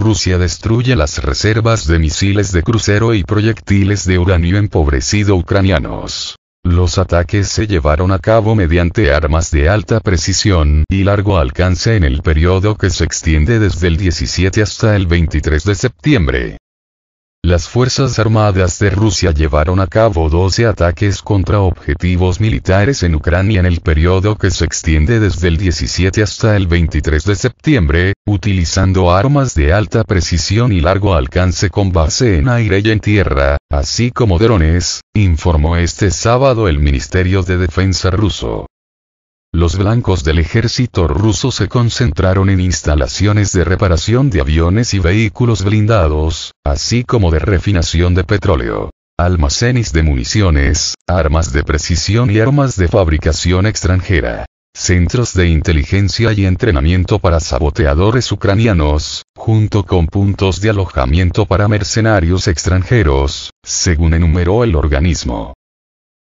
Rusia destruye las reservas de misiles de crucero y proyectiles de uranio empobrecido ucranianos. Los ataques se llevaron a cabo mediante armas de alta precisión y largo alcance en el periodo que se extiende desde el 17 hasta el 23 de septiembre. Las Fuerzas Armadas de Rusia llevaron a cabo 12 ataques contra objetivos militares en Ucrania en el periodo que se extiende desde el 17 hasta el 23 de septiembre, utilizando armas de alta precisión y largo alcance con base en aire y en tierra, así como drones, informó este sábado el Ministerio de Defensa ruso. Los blancos del ejército ruso se concentraron en instalaciones de reparación de aviones y vehículos blindados, así como de refinación de petróleo, almacenes de municiones, armas de precisión y armas de fabricación extranjera, centros de inteligencia y entrenamiento para saboteadores ucranianos, junto con puntos de alojamiento para mercenarios extranjeros, según enumeró el organismo.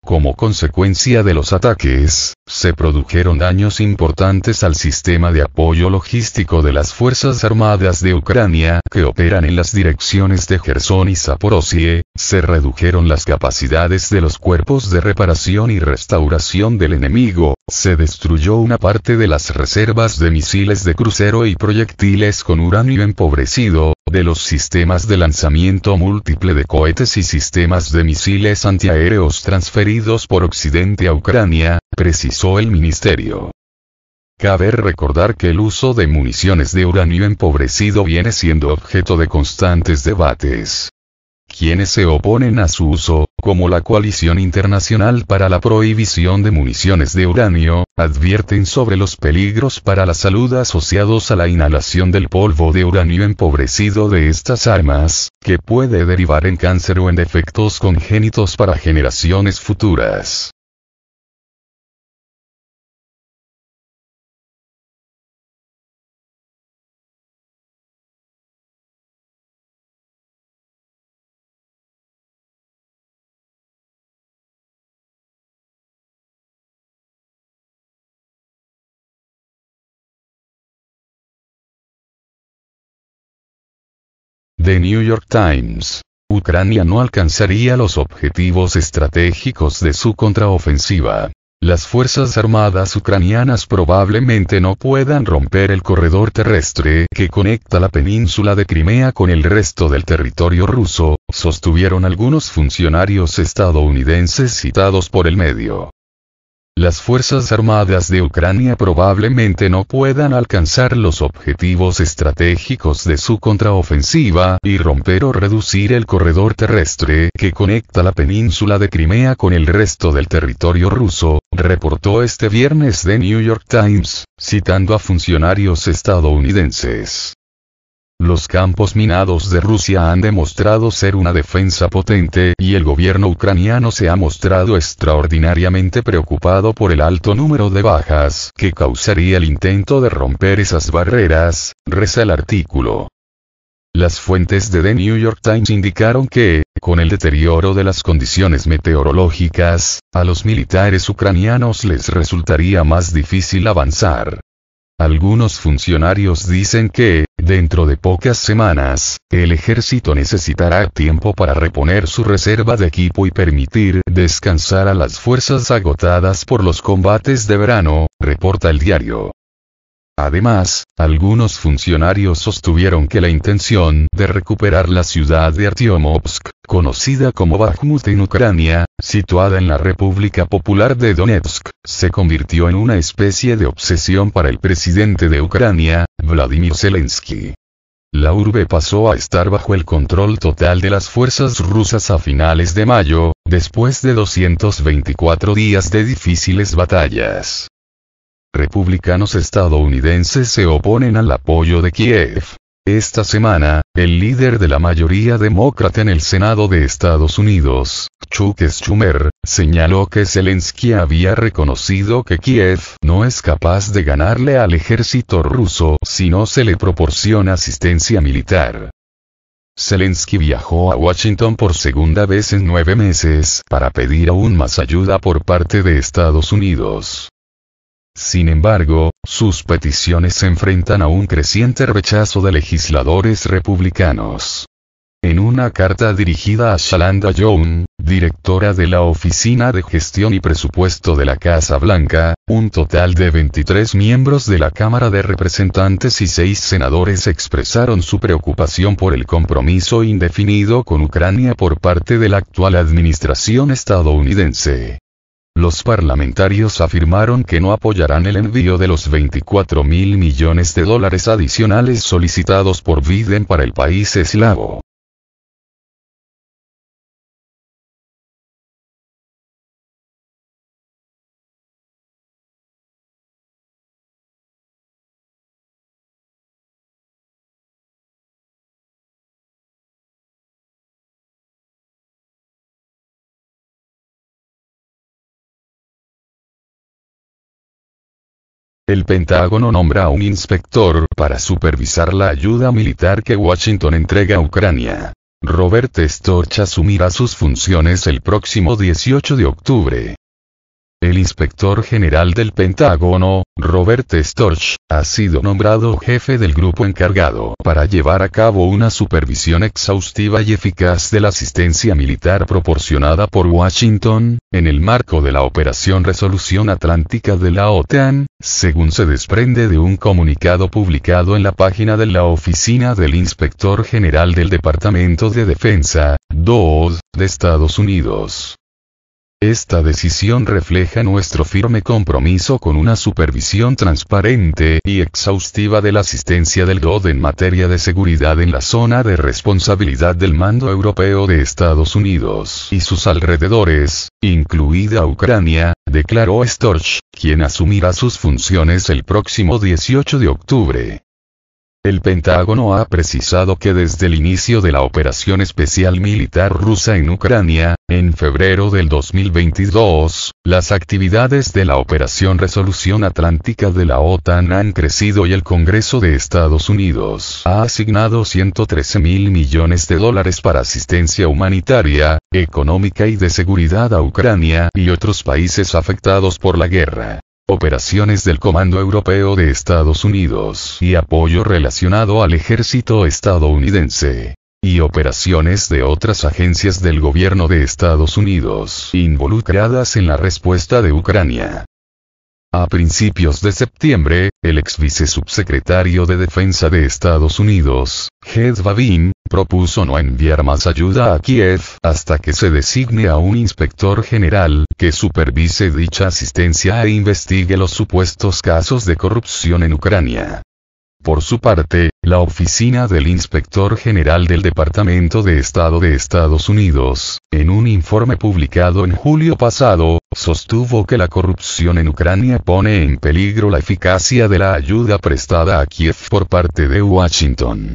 Como consecuencia de los ataques, se produjeron daños importantes al sistema de apoyo logístico de las Fuerzas Armadas de Ucrania, que operan en las direcciones de Jersón y Zaporozhye, se redujeron las capacidades de los cuerpos de reparación y restauración del enemigo, se destruyó una parte de las reservas de misiles de crucero y proyectiles con uranio empobrecido, de los sistemas de lanzamiento múltiple de cohetes y sistemas de misiles antiaéreos transferidos por Occidente a Ucrania, precisó el ministerio. Cabe recordar que el uso de municiones de uranio empobrecido viene siendo objeto de constantes debates. Quienes se oponen a su uso, como la Coalición Internacional para la Prohibición de Municiones de Uranio, advierten sobre los peligros para la salud asociados a la inhalación del polvo de uranio empobrecido de estas armas, que puede derivar en cáncer o en defectos congénitos para generaciones futuras. The New York Times. Ucrania no alcanzaría los objetivos estratégicos de su contraofensiva. Las Fuerzas Armadas ucranianas probablemente no puedan romper el corredor terrestre que conecta la península de Crimea con el resto del territorio ruso, sostuvieron algunos funcionarios estadounidenses citados por el medio. Las Fuerzas Armadas de Ucrania probablemente no puedan alcanzar los objetivos estratégicos de su contraofensiva y romper o reducir el corredor terrestre que conecta la península de Crimea con el resto del territorio ruso, reportó este viernes The New York Times, citando a funcionarios estadounidenses. Los campos minados de Rusia han demostrado ser una defensa potente y el gobierno ucraniano se ha mostrado extraordinariamente preocupado por el alto número de bajas que causaría el intento de romper esas barreras, reza el artículo. Las fuentes de The New York Times indicaron que, con el deterioro de las condiciones meteorológicas, a los militares ucranianos les resultaría más difícil avanzar. Algunos funcionarios dicen que, dentro de pocas semanas, el ejército necesitará tiempo para reponer su reserva de equipo y permitir descansar a las fuerzas agotadas por los combates de verano, reporta el diario. Además, algunos funcionarios sostuvieron que la intención de recuperar la ciudad de Artyomovsk, conocida como Bakhmut en Ucrania, situada en la República Popular de Donetsk, se convirtió en una especie de obsesión para el presidente de Ucrania, Vladimir Zelensky. La urbe pasó a estar bajo el control total de las fuerzas rusas a finales de mayo, después de 224 días de difíciles batallas. Republicanos estadounidenses se oponen al apoyo de Kiev. Esta semana, el líder de la mayoría demócrata en el Senado de Estados Unidos, Chuck Schumer, señaló que Zelensky había reconocido que Kiev no es capaz de ganarle al ejército ruso si no se le proporciona asistencia militar. Zelensky viajó a Washington por segunda vez en 9 meses para pedir aún más ayuda por parte de Estados Unidos. Sin embargo, sus peticiones se enfrentan a un creciente rechazo de legisladores republicanos. En una carta dirigida a Shalanda Young, directora de la Oficina de Gestión y Presupuesto de la Casa Blanca, un total de 23 miembros de la Cámara de Representantes y 6 senadores expresaron su preocupación por el compromiso indefinido con Ucrania por parte de la actual administración estadounidense. Los parlamentarios afirmaron que no apoyarán el envío de los $24.000 millones adicionales solicitados por Biden para el país eslavo. El Pentágono nombra a un inspector para supervisar la ayuda militar que Washington entrega a Ucrania. Robert Storch asumirá sus funciones el próximo 18 de octubre. El inspector general del Pentágono, Robert Storch, ha sido nombrado jefe del grupo encargado para llevar a cabo una supervisión exhaustiva y eficaz de la asistencia militar proporcionada por Washington, en el marco de la Operación Resolución Atlántica de la OTAN, según se desprende de un comunicado publicado en la página de la Oficina del Inspector General del Departamento de Defensa, DOD, de Estados Unidos. Esta decisión refleja nuestro firme compromiso con una supervisión transparente y exhaustiva de la asistencia del DOD en materia de seguridad en la zona de responsabilidad del Mando Europeo de Estados Unidos y sus alrededores, incluida Ucrania, declaró Storch, quien asumirá sus funciones el próximo 18 de octubre. El Pentágono ha precisado que desde el inicio de la operación especial militar rusa en Ucrania, en febrero del 2022, las actividades de la Operación Resolución Atlántica de la OTAN han crecido y el Congreso de Estados Unidos ha asignado $113.000 millones para asistencia humanitaria, económica y de seguridad a Ucrania y otros países afectados por la guerra. Operaciones del Comando Europeo de Estados Unidos y apoyo relacionado al ejército estadounidense. Y operaciones de otras agencias del gobierno de Estados Unidos involucradas en la respuesta de Ucrania. A principios de septiembre, el ex vicesubsecretario de Defensa de Estados Unidos, Jed Babin, propuso no enviar más ayuda a Kiev hasta que se designe a un inspector general que supervise dicha asistencia e investigue los supuestos casos de corrupción en Ucrania. Por su parte, la Oficina del Inspector General del Departamento de Estado de Estados Unidos, en un informe publicado en julio pasado, sostuvo que la corrupción en Ucrania pone en peligro la eficacia de la ayuda prestada a Kiev por parte de Washington.